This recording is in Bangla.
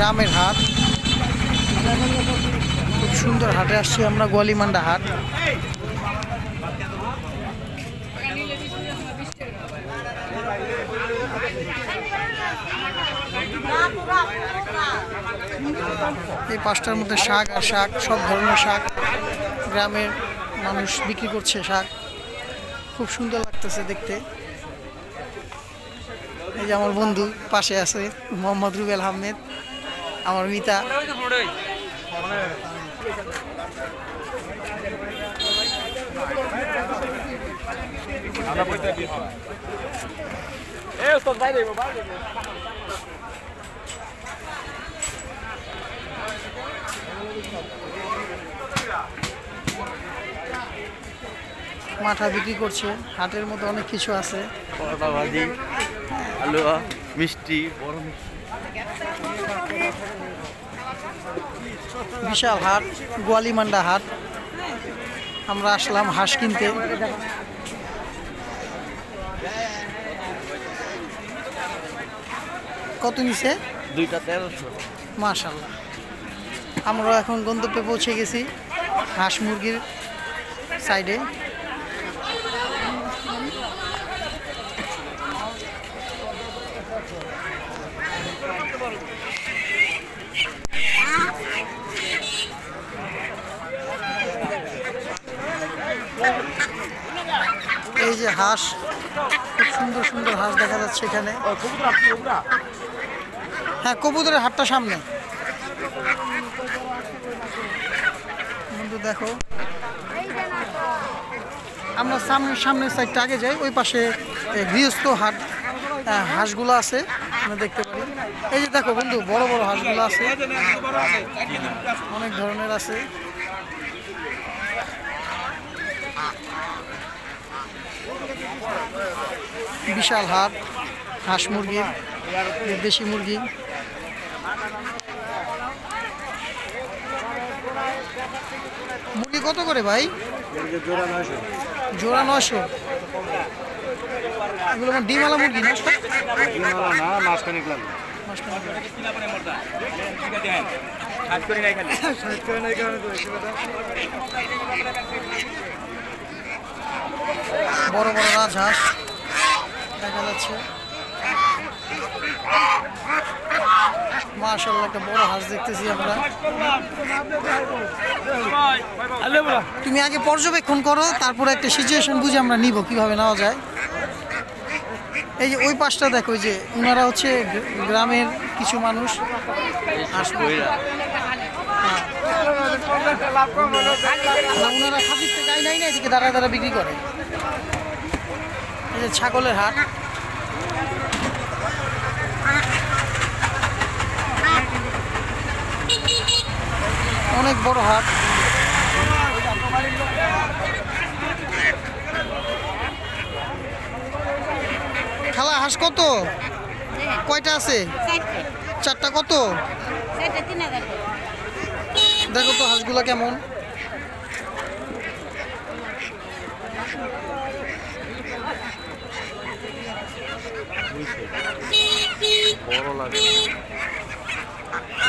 গ্রামের হাট। খুব সুন্দর হাটে আসছি আমরা, গোয়ালিমান্ডা হাট। এই পাঁচটার মধ্যে শাক আর শাক, সব ধরনের শাক গ্রামের মানুষ বিক্রি করছে। শাক খুব সুন্দর লাগতেছে দেখতে। এই যে আমার বন্ধু পাশে আছে মোহাম্মদ রুবেল আহমেদ, আমার মিতা। মাঠা বিক্রি করছে, হাটের মতো অনেক কিছু আছে। ভাজি, আলুয়া, মিষ্টি, বড় মিষ্টি। বিশাল হাট, গোয়ালিমান্ডা হাট। আমরা আসলাম হাঁস কিনতে। কত নিছে? দুইটা 1300। মাশাআল্লাহ। আমরা এখন গন্তব্যে পৌঁছে গেছি, হাঁস মুরগির সাইডে। এই যে হাঁস, খুব সুন্দর সুন্দর হাঁস দেখা যাচ্ছে এখানে। হ্যাঁ, কবুতরের হাটটা সামনে। বন্ধু দেখো, আমরা সামনের সাইডটা আগে যাই, ওই পাশে গৃহস্থ হাট হাঁসগুলো আছে, আমরা দেখতে পারি। এই যে দেখো বন্ধু, বড় বড় হাঁসগুলো আছে, অনেক ধরনের আছে। বিশাল হাট, হাঁস মুরগির, দেশি মুরগি। মুরগি কত করে ভাই? জোড়া 900। এগুলো আমার ডিমওয়ালা মুরগি না? মাসখানিক লাগবে। বড় বড় রাজহাঁস দেখা যাচ্ছে। মাশাআল্লাহ, একটা বড় হাঁস দেখতেছি আমরা। তুমি আগে পর্যবেক্ষণ করো, তারপরে একটা সিচুয়েশন বুঝে আমরা নিব কিভাবে নেওয়া যায়। এই যে ওই পাশটা দেখো, যে ওনারা হচ্ছে গ্রামের কিছু মানুষ। ওনারা খাতির থেকে নাই না, এদিকে দাঁড়া দাঁড়া বিক্রি করে। এই যে ছাগলের হাট, অনেক বড় হাট। খালা, হাঁস কত? কয়টা আছে? 4টা। কত? দেখো তো হাঁসগুলা কেমন। বড় লাগে।